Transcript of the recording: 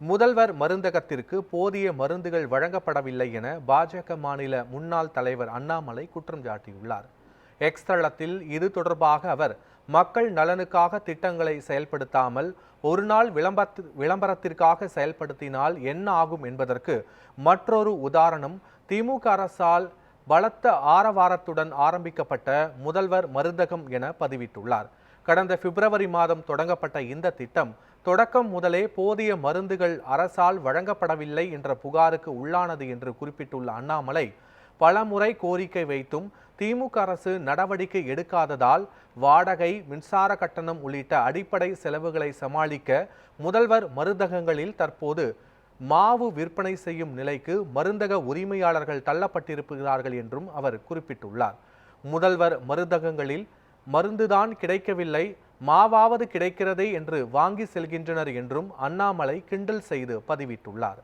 முதல்வர் மருந்தகத்திற்கு போதிய மருந்துகள் வழங்கப்படவில்லை என பாஜக மாநில முன்னாள் தலைவர் அண்ணாமலை குற்றம் சாட்டியுள்ளார். எக்ஸ் தளத்தில் இது தொடர்பாக அவர், மக்கள் நலனுக்காக திட்டங்களை செயல்படுத்தாமல் ஒரு நாள் விளம்பரத்திற்காக செயல்படுத்தினால் என்ன ஆகும் என்பதற்கு மற்றொரு உதாரணம் திமுக அரசால் பலத்த ஆரவாரத்துடன் ஆரம்பிக்கப்பட்ட முதல்வர் மருந்தகம் என பதிவிட்டுள்ளார். கடந்த பிப்ரவரி மாதம் தொடங்கப்பட்ட இந்த திட்டம் தொடக்கம் முதலே போதிய மருந்துகள் அரசால் வழங்கப்படவில்லை என்ற புகாருக்கு உள்ளானது என்று குறிப்பிட்டுள்ள அண்ணாமலை, பலமுறை கோரிக்கை வைத்தும் திமுக அரசு நடவடிக்கை எடுக்காததால் வாடகை, மின்சார கட்டணம் உள்ளிட்ட அடிப்படை செலவுகளை சமாளிக்க முதல்வர் மருந்தகங்களில் தற்போது மாவு விற்பனை செய்யும் நிலைக்கு மருந்தக உரிமையாளர்கள் தள்ளப்பட்டிருக்கிறார்கள் என்றும் அவர் குறிப்பிட்டுள்ளார். முதல்வர் மருந்தகங்களில் மருந்துதான் கிடைக்கவில்லை, மாவாவது கிடைக்கிறதே என்று வாங்கி செல்கின்றனர் என்றும் அண்ணாமலை கிண்டல் செய்து பதிவிட்டுள்ளார்.